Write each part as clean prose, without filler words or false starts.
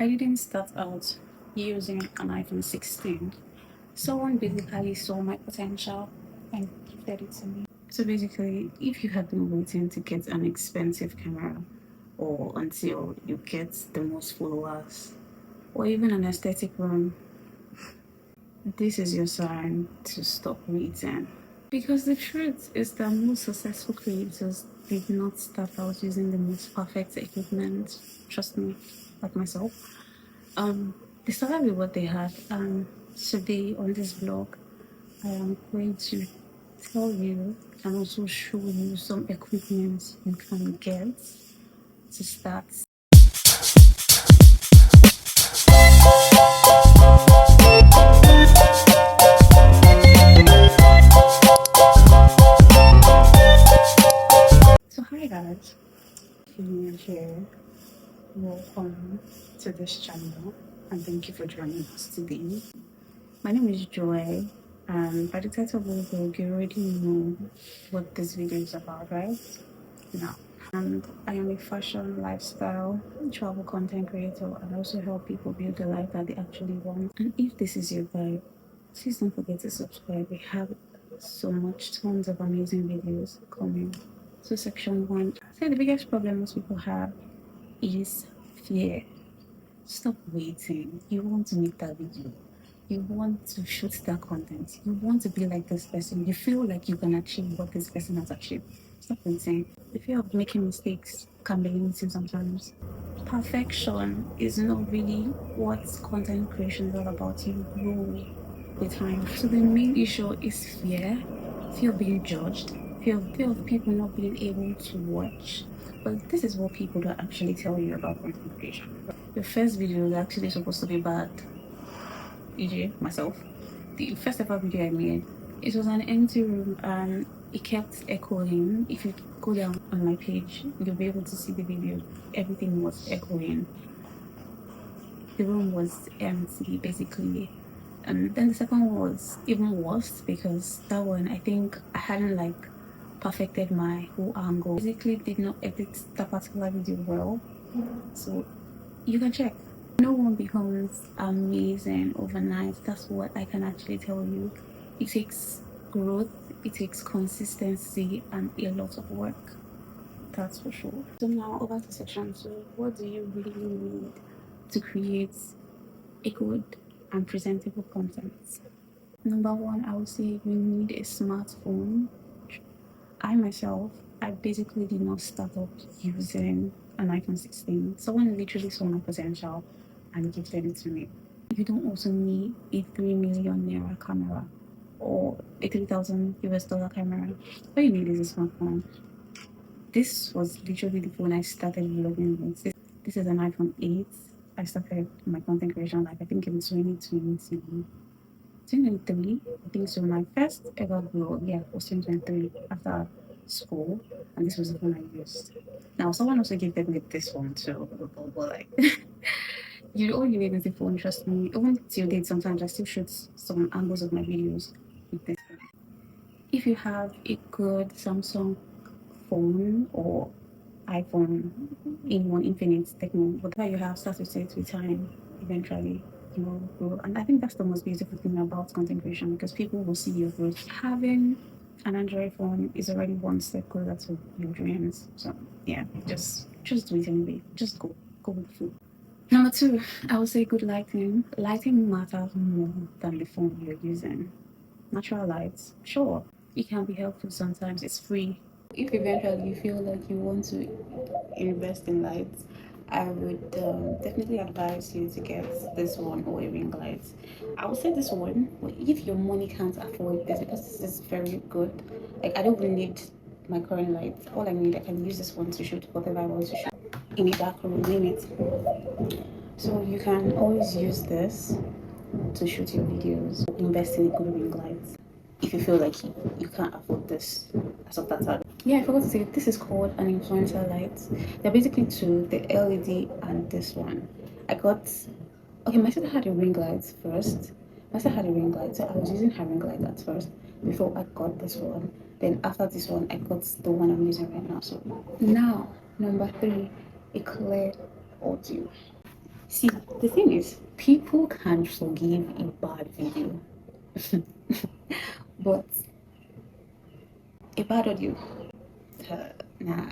I didn't start out using an iPhone 16. Someone basically saw my potential and gifted it to me. So basically, if you have been waiting to get an expensive camera or until you get the most followers or even an aesthetic room, this is your sign to stop waiting. Because the truth is that most successful creators did not start out using the most perfect equipment. Trust me, like myself. They started with what they had. Today on this blog, I am going to tell you and also show you some equipment you can get to start. So hi guys, if you're new here, welcome to this channel and thank you for joining us today. My name is Joy, and by the title of the vlog, you already know what this video is about, right? Now, and I am a fashion, lifestyle, travel content creator, and I also help people build the life that they actually want. And if this is your vibe, please don't forget to subscribe. We have so much, tons of amazing videos coming. So, section one. So, the biggest problem most people have is fear. Stop waiting. You want to make that video. You want to shoot that content. You want to be like this person. You feel like you can achieve what this person has achieved. Stop waiting. The fear of making mistakes can be limiting sometimes. Perfection is not really what content creation is all about. You grow with time. So the main issue is fear. Fear of being judged. Fear of people not being able to watch. But this is what people don't actually tell you about content creation. Your first video is actually supposed to be bad, e.g. myself. The first ever video I made, it was an empty room and it kept echoing. If you go down on my page, you'll be able to see the video. Everything was echoing. The room was empty basically. And then the second one was even worse because that one I think I hadn't like perfected my whole angle. Basically did not edit that particular video well. So you can check. No one becomes amazing overnight. That's what I can actually tell you. It takes growth, it takes consistency, and a lot of work. That's for sure. So now over to section two. What do you really need to create a good and presentable content? Number one, I would say you need a smartphone. I myself, I basically did not start up using an iPhone 16. Someone literally saw my potential and gifted it to me. You don't also need a 3 million naira camera or a 3,000 US dollar camera. All you need is a smartphone. This was literally the phone I started vlogging with. This is an iPhone 8. I started my content creation like I think in 2020. 2023, I think so. My first ever vlog, yeah, was 2023 after school, and this was the phone I used. Now, someone also gifted me this one too, but like, all you need is the phone, trust me. Even till date, sometimes I still shoot some angles of my videos with this phone. If you have a good Samsung phone or iPhone in one Infinite Techno, whatever you have starts with it with time, eventually you will grow. And I think that's the most beautiful thing about content creation because people will see your growth. Having an Android phone is already one step closer to your dreams. So yeah, just do it anyway. Just go with the flow. Number two, I would say good lighting. Lighting matters more than the phone you're using. Natural lights, sure, it can be helpful sometimes. It's free. If eventually you feel like you want to invest in lights, I would definitely advise you to get this one or a ring light. I would say this one, but if your money can't afford this, because this is very good. Like I don't even need my current light. All I need, I can use this one to shoot whatever I want to shoot in a dark room, name it. So you can always use this to shoot your videos. Invest in a good ring light if you feel like you can't afford this as of that time. Yeah, I forgot to say this is called an influencer light. They're basically two, the LED and this one. I got my sister had a ring light first. My sister had a ring light, so I was using her ring light at first before I got this one. Then after this one, I got the one I'm using right now. So now number three, a clear audio. See, the thing is, people can't forgive a bad video, but a bad audio, uh, nah.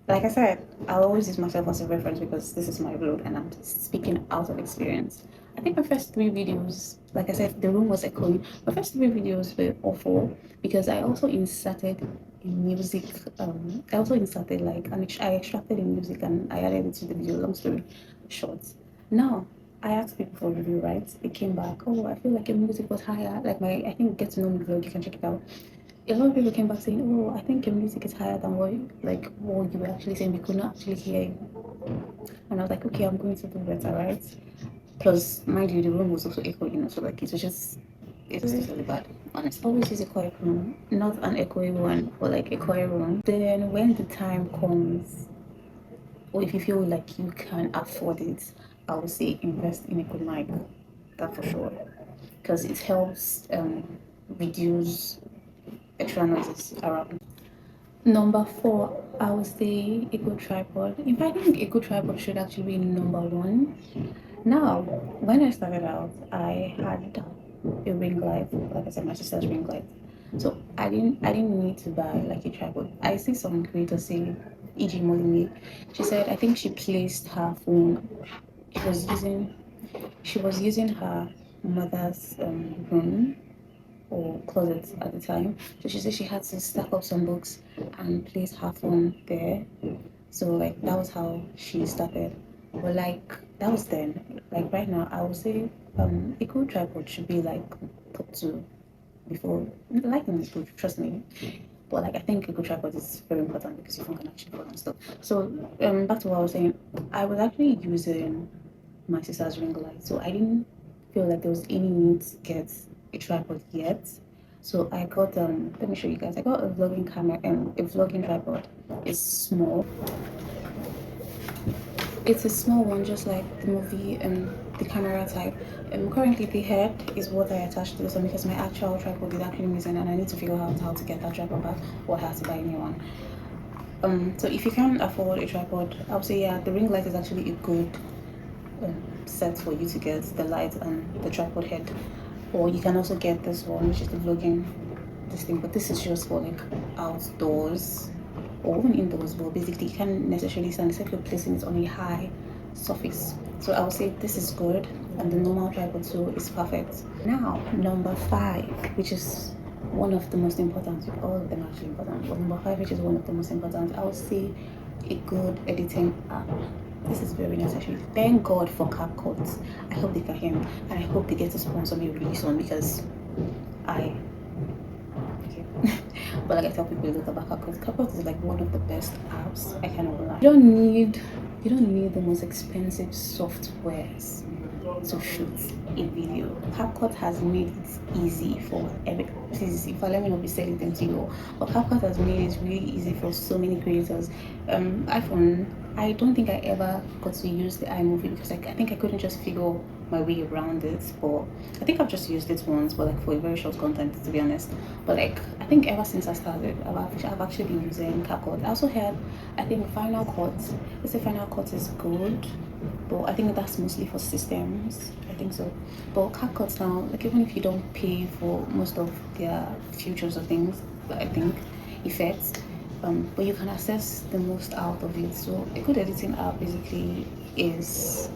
Like I said, I'll always use myself as a reference because this is my vlog and I'm speaking out of experience. I think my first three videos, like I said, the room was echoing. My first three videos were awful because I also inserted music. I also inserted I extracted the music and I added it to the video. Long story short. Now I asked people for review, right? They came back. Oh, I feel like your music was higher. Like I think Get to Know Me vlog. You can check it out. A lot of people came back saying, "Oh, I think your music is higher than what you were actually saying. We could not actually hear you." And I was like, "Okay, I'm going to do better, right?" Plus, mind you, the room was also echoing, so like it was just really bad. Honestly, always use a quiet room, not an echoey one, but like a quiet room. Then when the time comes, or if you feel like you can afford it, I would say invest in a good mic. That for sure, because it helps reduce extra noises around. Number four, I would say a good tripod. In fact, I think a good tripod should actually be number one. Now, when I started out, I had a ring light, like I said, my sister's ring light. So I didn't need to buy like a tripod. I see some creators say, e.g. Molly, she said I think she placed her phone. She was using she was using her mother's room or closet at the time. So she said she had to stack up some books and place her phone there. So like that was how she started. But like that was then. Like right now, I would say a good tripod should be like top two before lighting is good. Trust me. But like I think a good tripod is very important because your phone can actually fall and stuff. So back to what I was saying, I was actually using my sister's ring light, so I didn't feel like there was any need to get a tripod yet. So I got let me show you guys. I got a vlogging camera and a vlogging tripod. It's small. It's a small one, just like the movie and the camera type. Currently the head is what I attached to this one because my actual tripod is actually missing and I need to figure out how to get that tripod back or how to buy a new one. So if you can't afford a tripod, I would say yeah, the ring light is actually a good set for you to get the light and the tripod head. Or you can also get this one, which is the vlogging this thing, but this is just for like outdoors or even indoors. But basically, you can't necessarily stand except you're placing it on a high surface. So I would say this is good, and the normal tripod too is perfect. Now, number five, which is one of the most important. All of them are actually important, but number five, which is one of the most important, I would say a good editing app. This is very necessary. Thank God for CapCut. I hope they can hear me, and I hope they get to sponsor me really soon because I okay. But like I tell people a lot about CapCut. CapCut is like one of the best apps. I cannot lie. You don't need the most expensive softwares to shoot a video. CapCut has made it easy for every. Please, if I let me not be selling them to you, but CapCut has made it really easy for so many creators. iPhone. I don't think I ever got to use the iMovie because I think I couldn't just figure my way around it. But I think I've just used it once, but like for a very short content, to be honest. But like I think ever since I started, I've actually been using CapCut. I also had, I think Final Cut. They say Final Cut is good, but I think that's mostly for systems. I think so. But CapCut now, like even if you don't pay for most of their features or things, I think effects, but you can access the most out of it. So a good editing app basically is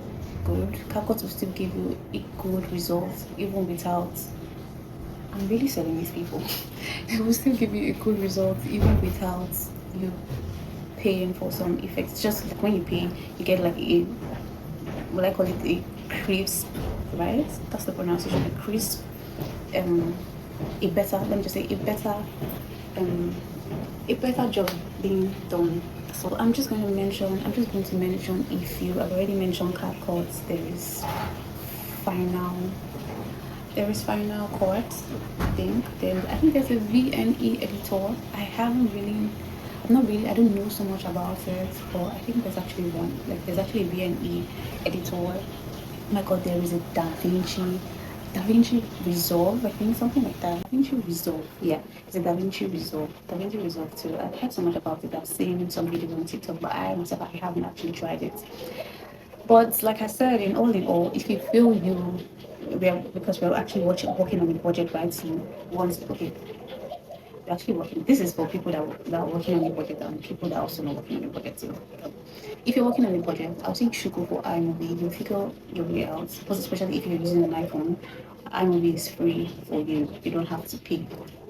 good. CapCut will still give you a good result even without. I'm really selling these people. It will still give you a good result even without you paying for some effects. Just like when you pay, you get like a, what I call it, a crisp, right? That's the pronunciation, a crisp, a better, let me just say, um, a better job being done. So I'm just going to mention a few. I've already mentioned CapCut. Final Final Cut, I think. Then I think there's a VNE editor. I don't know so much about it, but I think there's actually one. Like there's actually a VNE editor. Oh my god, there is a DaVinci Resolve, I think, something like that. DaVinci Resolve, yeah, it's a DaVinci Resolve. DaVinci Resolve too. I've heard so much about it. I've seen some videos on TikTok, but I myself I haven't actually tried it. But like I said, in all, if you feel because we're actually working on a budget, right? So once, okay, we're actually working. This is for people that are working on a budget and people that are also not working on a budget. So if you're working on a budget, I would say you should go for iMovie. You'll figure your way out. Because especially if you're using an iPhone, iMovie is free for you. You don't have to pay.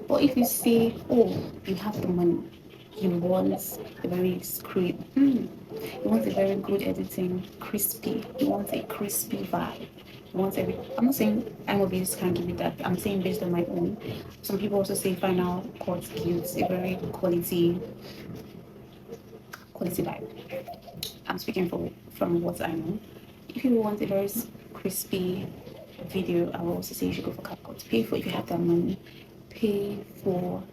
But if you say, oh, you have the money, you want a very script, you want a very good editing, crispy. You want a crispy vibe. You want every. I'm not saying iMovie can't give you that. I'm saying based on my own. Some people also say Final Cut gives a very quality vibe. I'm speaking from what I know. If you want a very crispy video, I will also say you should go for CapCut. Pay for if you have that money. Pay for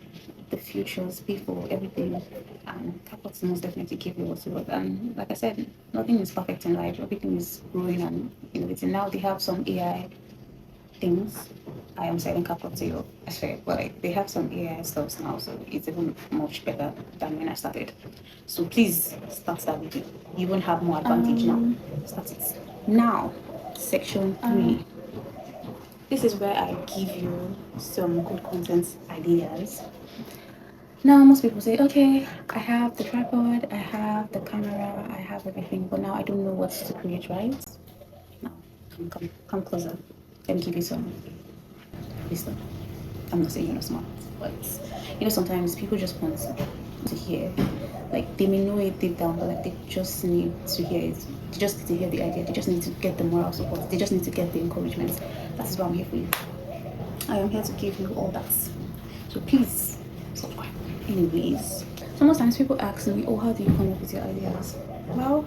the futures, pay for everything. And CapCut most definitely give you what you want. And like I said, nothing is perfect in life. Everything is growing and innovating. Now they have some AI things. I am selling CapCut to you, I swear, but like they have some AI stuff now, so it's even much better than when I started. So please start that video. You won't have more advantage now. Start it now. Section 3. This is where I give you some good content ideas. Now most people say, okay, I have the tripod, I have the camera, I have everything, but now I don't know what to create, right? Now, come closer. Let me give you some wisdom. I'm not saying you're not smart, but sometimes people just want to hear. Like they may know it deep down, but like they just need to hear it. They just need to hear the idea. They just need to get the moral support. They just need to get the encouragement. That is why I'm here for you. I am here to give you all that. So please subscribe. Anyways, sometimes people ask me, oh, how do you come up with your ideas? Well,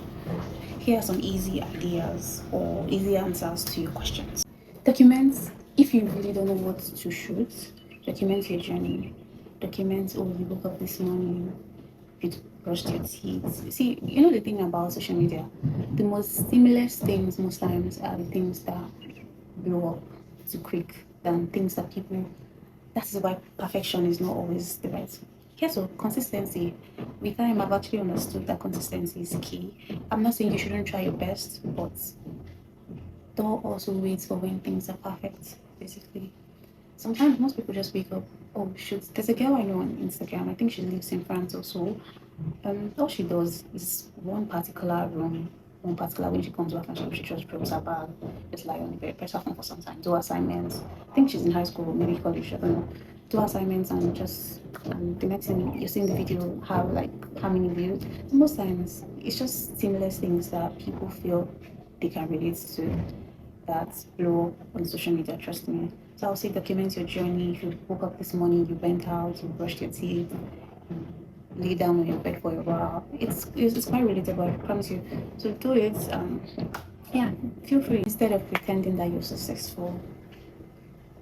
here are some easy ideas or easy answers to your questions. Document, if you really don't know what to shoot, document your journey. Document, oh, you woke up this morning, you brushed your teeth. See, the thing about social media, the most seamless things most times are the things that blow up too quick than things that people. That is why perfection is not always the right. Yeah, so consistency. With time, I've actually understood that consistency is key. I'm not saying you shouldn't try your best, but don't also wait for when things are perfect, basically. Sometimes most people just wake up, oh shoot, there's a girl I know on Instagram, I think she lives in France or so. All she does is one particular when she comes back and she just drops her bag, just lie on the bed, press her phone for some time, do assignments. I think she's in high school, maybe college, I don't know. Do assignments and just the next thing you see in the video have like how many views. Most times it's just seamless things that people feel they can relate to that blow up on social media, trust me. So I'll say document your journey. If you woke up this morning, you went out, you brushed your teeth, lay down on your bed for a while. It's quite relatable, I promise you. So do it. Yeah, feel free. Instead of pretending that you're successful,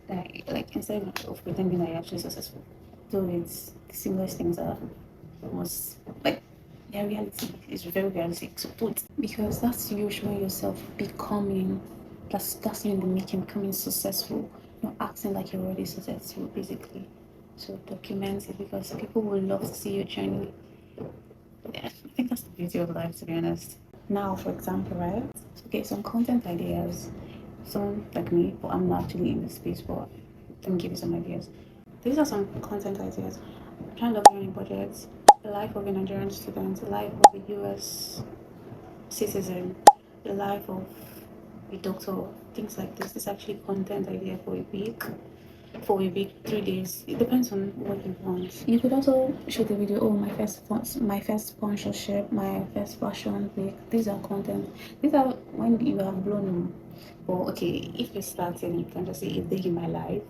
instead of pretending that you're actually successful, do it. The simplest things are most like their reality is very realistic. So do it because that's you showing yourself becoming. That's you in the making, becoming successful. Not acting like you're already successful, basically. So document it because people will love to see your journey. Yeah, I think that's the beauty of life, to be honest. Now, for example, right? Okay, some content ideas. Someone like me, but I'm not actually in the space, but let me give you some ideas. These are some content ideas. I'm trying to learn budgets, the life of a Nigerian student, the life of a US citizen, the life of a doctor, things like this. This is actually content idea for a week. For a week, 3 days. It depends on what you want. You could also shoot a video. Oh, my first sponsorship, my first fashion week. These are content. These are when you have blown. But okay, if you're starting, you can just say a day in my life.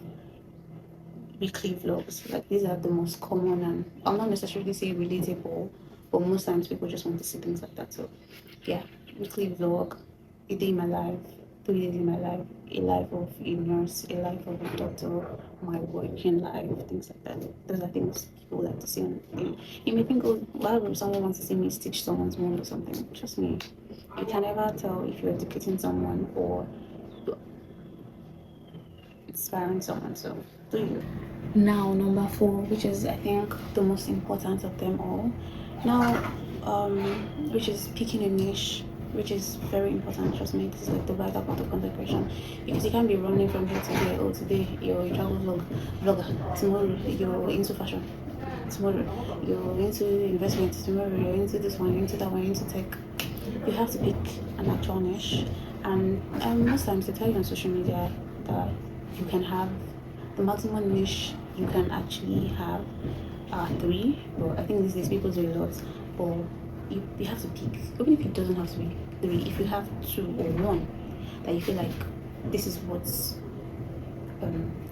Weekly vlogs. Like these are the most common, and I'll not necessarily say relatable, but most times people just want to see things like that. So yeah, weekly vlog, a day in my life, 3 days in my life, a life of a nurse, a life of a doctor, my working life, things like that. Those are things people like to see on. You may think, oh, why would someone want to see me stitch someone's wound or something? Trust me, you can never tell if you're educating someone or inspiring someone. So do you? Now number 4, which is I think the most important of them all. Now, which is picking a niche. which is very important. Trust me, this is like the vital part of content creation, because you can't be running from here to there. Oh, today you're a travel vlogger, tomorrow you're into fashion, tomorrow you're into investment, tomorrow you're into this one, you're into that one, you're into tech. You have to pick an actual niche, and most times they tell you on social media that you can have the maximum niche you can actually have 3. But I think these days people do a lot, but you have to pick. Even if it doesn't have to be 3, if you have 2 or 1 that you feel like this is what's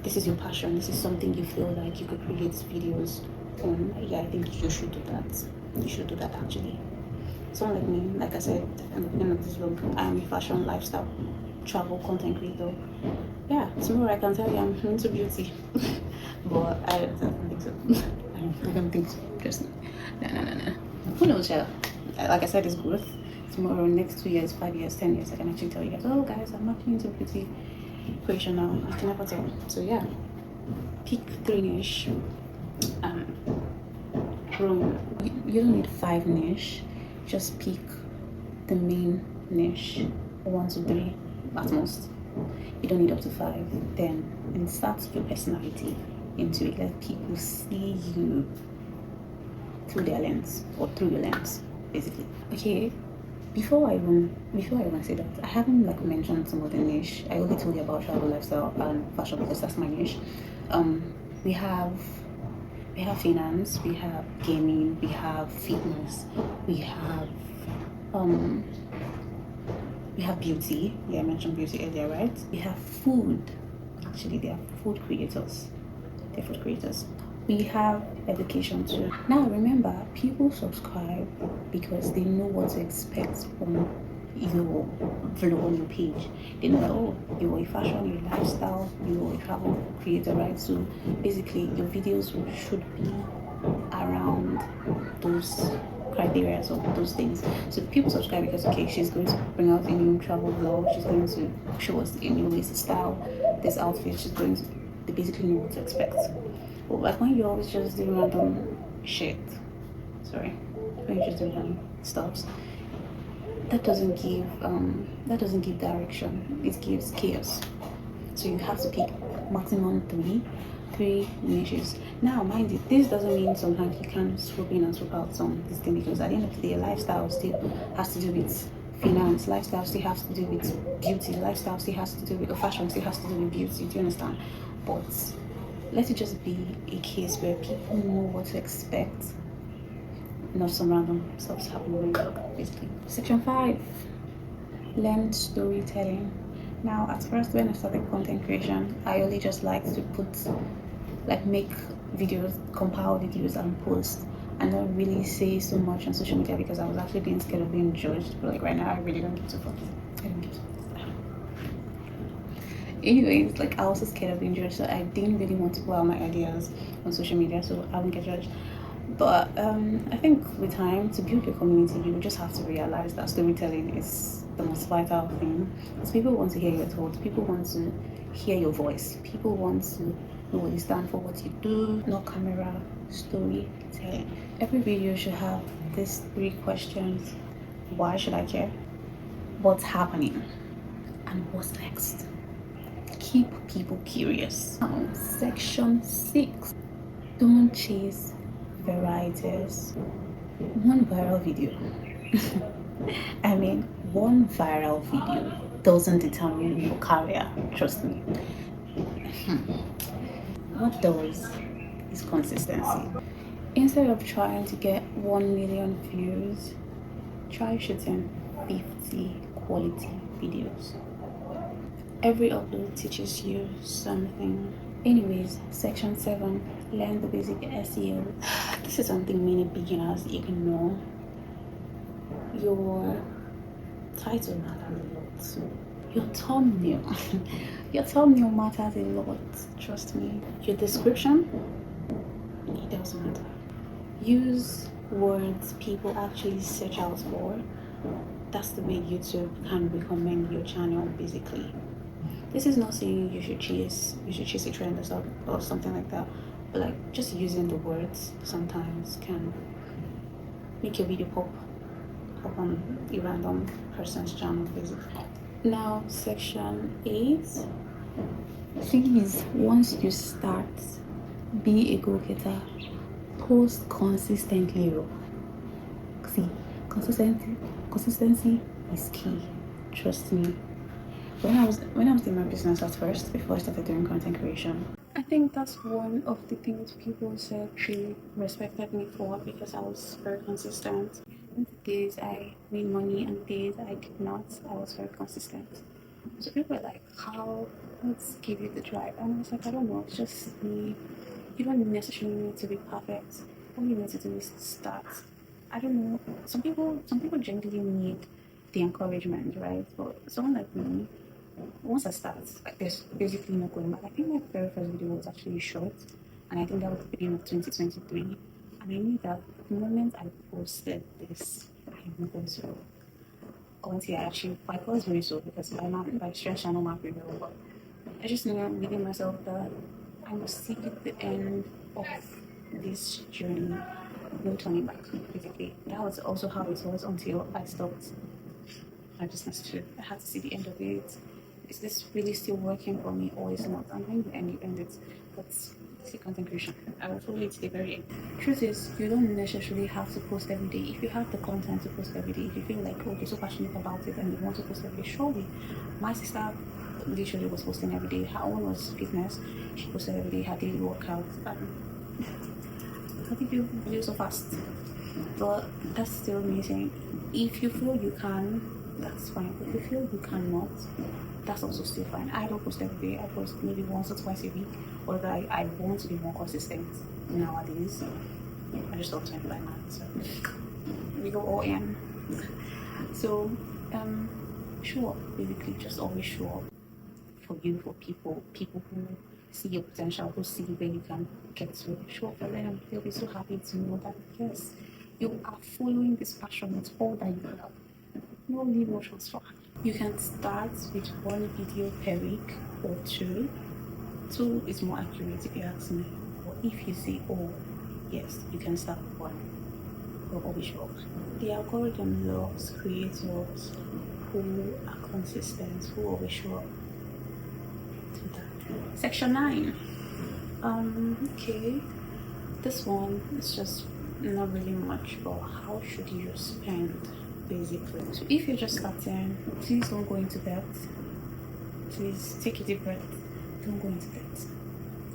this is your passion, this is something you feel like you could create videos on, yeah, I think you should do that. You should do that actually. Someone like me, like I said at the beginning of this vlog, I'm a fashion, lifestyle, travel content creator. Yeah, tomorrow I can tell you I'm into beauty, but I don't think so. I don't think so. Just no. Who knows, yeah? Like I said, it's growth. Tomorrow, next 2 years, 5 years, 10 years, I can actually tell you guys, oh guys, I'm actually into beauty creation now. You can never tell. So yeah, pick 3 niche. You don't need 5 niche. Just pick the main niche, 1 to 3 at most. You don't need up to 5. Then insert your personality into it. Let people see you through their lens, or through your lens, basically. Okay. Before I even say that, I haven't like mentioned some of the niche. I only told you about travel, lifestyle, and fashion because that's my niche. We have finance, we have gaming, we have fitness, we have beauty. Yeah, I mentioned beauty earlier, right? We have food. Actually, they are food creators. They're food creators. We have education too. Now remember, people subscribe because they know what to expect from your vlog on your page. They know that, oh, you're a fashion, you're a lifestyle, you're a travel creator, right? So basically your videos should be around those criteria or those things. So people subscribe because, okay, she's going to bring out a new travel vlog, she's going to show us a new ways to style this outfit, she's going to, they basically know what to expect. But like when you always just do random shit, when you just do random stuffs, that doesn't give direction. It gives chaos. So you have to pick maximum 3 niches. Now mind you, this doesn't mean sometimes you can swoop in and swoop out some this thing, because at the end of the day, lifestyle still has to do with finance, lifestyle still has to do with beauty, lifestyle still has to do with fashion, still has to do with beauty. Do you understand? But let it just be a case where people know what to expect, not some random stuff happening, basically. Section 5, learn storytelling. Now, at first, when I started content creation, I only just liked to make videos, compile videos, and post, and not really say so much on social media because I was actually being scared of being judged. But like right now, I really don't give a fuck. I don't give a fuck. Anyways, like I was also scared of being judged, so I didn't really want to put out my ideas on social media so I wouldn't get judged. But I think with time, to build your community, you just have to realize that storytelling is the most vital thing, because people want to hear your thoughts, people want to hear your voice, people want to know what you stand for, what you do. No camera, storytelling. Every video should have these 3 questions. Why should I care? What's happening? And what's next? Keep people curious. Now, section 6, don't chase varieties. One viral video I mean, one viral video doesn't determine your career, trust me. What does is consistency. Instead of trying to get 1 million views, try shooting 50 quality videos. Every upload teaches you something. Anyways, section 7, learn the basic SEO. This is something many beginners ignore. Your title matters a lot. Your thumbnail. Your thumbnail matters a lot, trust me. Your description, it doesn't matter. Use words people actually search out for. That's the way YouTube can recommend your channel, basically. This is not saying you should chase a trend or something like that, but like just using the words sometimes can make your video pop on a random person's channel basically. Now section 8. The thing is, once you start, be a go-getter, post consistently. See, consistency is key. Trust me. When I was doing my business at first, before I started doing content creation, I think that's one of the things people said they respected me for, because I was very consistent. And the days I made money and the days I did not, I was very consistent. So people were like, how, what's give you the drive? And I was like, I don't know, it's just me. You don't necessarily need to be perfect. All you need to do is start. I don't know. Some people generally need the encouragement, right? But someone like me, once I start, like, there's basically no going back. I think my very first video was actually short, and I think that was the beginning of 2023. And I knew that the moment I posted this, I'm going to until I actually, my goal is very slow because by stretch I know my video, but I just knew within myself that I must see the end of this journey, no turning back. Basically, that was also how it was until I stopped my business too. I had to see the end of it. Is this really still working for me or is not? And when you end it. But see content creation. I will follow it to the very end. Truth is, you don't necessarily have to post every day. If you have the content to post every day, if you feel like, oh, you're so passionate about it and you want to post every day, surely. My sister literally was posting every day. Her own was fitness. She posted every day her daily workouts. How did you do so fast? But that's still amazing. If you feel you can, that's fine. But if you feel you cannot, that's also still fine. I don't post every day. I post maybe once or twice a week. Or that I want to be more consistent nowadays. I just don't turn like that. So we go all in. So show up, basically. Just always show up for you, for people who see your potential, who see where you can get to. Show up for them. They'll be so happy to know that yes, you are following this passion with all that you have. No leave no transfer. You can start with one video per week or two. Two is more accurate if you ask me. Or if you say, oh, yes, you can start with one. Or always show up. The algorithm loves creators who are consistent, who always show up. Section 9. Okay. This one is just not really much, but how should you spend, basically? So if you're just starting, please don't go into debt. Please take a deep breath. Don't go into debt.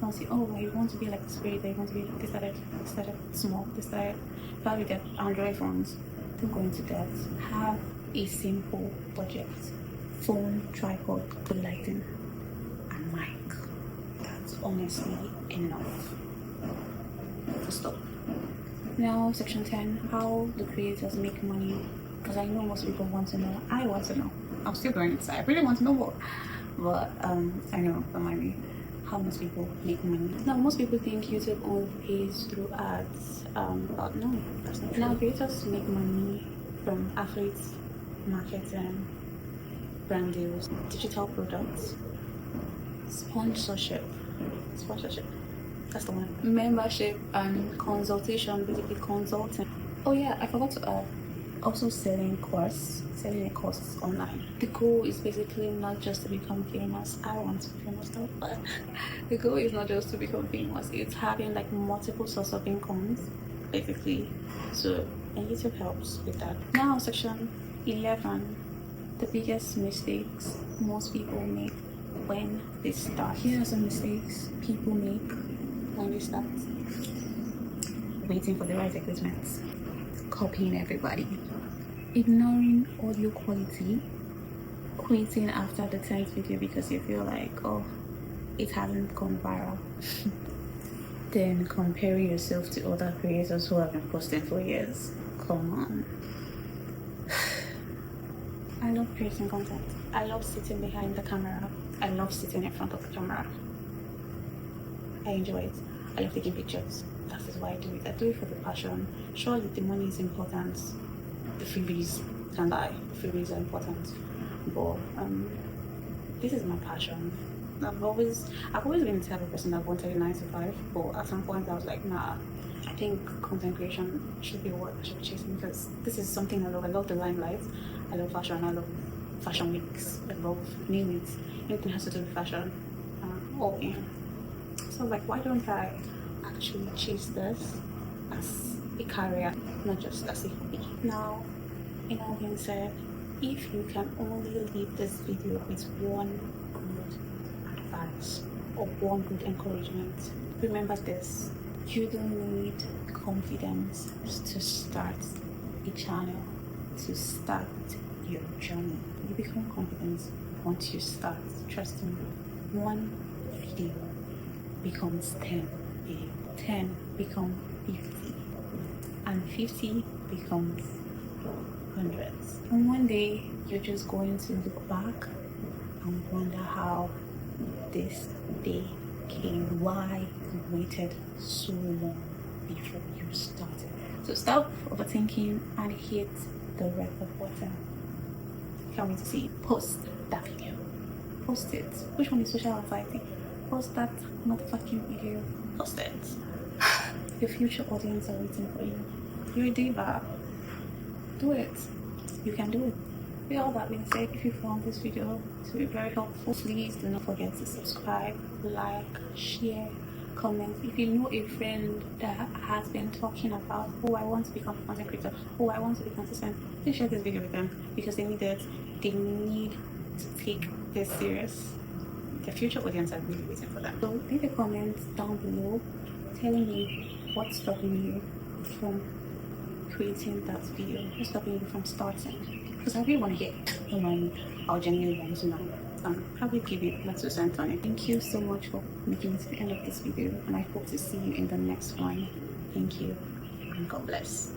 Don't say, oh, you want to be like this creator, you want to be this started small, this started probably get Android phones. Don't go into debt. Have a simple budget. Phone, tripod, good lighting, and mic. That's honestly enough to stop. Now, section 10, how the creators make money. Because I know most people want to know. I want to know. I'm still going inside. I really want to know more. But I know, don't mind me, how most people make money. Now, most people think YouTube only pays through ads. But no, that's not true. Now, creators make money from athletes, marketing, brand deals, digital products, sponsorship. That's the one. Membership and consultation, basically consulting. Oh yeah, I forgot to add. Also selling a course online. The goal is basically not just to become famous. I want to be famous though, but the goal is not just to become famous. It's having like multiple sources of incomes, basically. So and YouTube helps with that. Now section 11, the biggest mistakes most people make when they start. Here are some mistakes people make when they start. Waiting for the right equipment, copying everybody, ignoring audio quality, quitting after the 10th video because you feel like, oh, it hasn't gone viral. Then comparing yourself to other creators who have been posting for years. Come on. I love creating content. I love sitting behind the camera. I love sitting in front of the camera. I enjoy it. I love taking pictures. That is why I do it. I do it for the passion. Surely the money is important. The freebies can lie. The freebies are important. But this is my passion. I've always been the type of person that wanted a 9 to 5, but at some point I was like, nah, I think content creation should be what I should be chasing, because this is something I love. I love the limelight. I love fashion. I love fashion weeks. I love name it. Anything has to do with fashion. All in. So like, why don't I actually chase this as a career, not just as a hobby? Now, in all being said, if you can only leave this video with one good advice or one good encouragement, remember this: you don't need confidence to start a channel, to start your journey. You become confident once you start. Trust me. One video becomes 10 video, 10 become 50, and 50 becomes hundreds. And one day you're just going to look back and wonder how this day came, why you waited so long before you started. So stop overthinking and hit the record button. Can't wait to see. Post that video. Post it. Which one is social anxiety? Post that motherfucking video. Post it. Your future audience are waiting for you. You're a diva. Do it. You can do it. With all that being said, if you found this video to be very helpful, please do not forget to subscribe, like, share, comment. If you know a friend that has been talking about, oh, I want to become a content creator, oh, I want to be consistent, please share this video with them, because they need it. They need to take this serious. The future audience are really waiting for them. So leave a comment down below telling me what's stopping you from creating that video, what's stopping you from starting, because I really want to hear how genuinely want to know. How do you give it? Let's just end on it. Thank you so much for making it to the end of this video, and I hope to see you in the next one. Thank you, and God bless.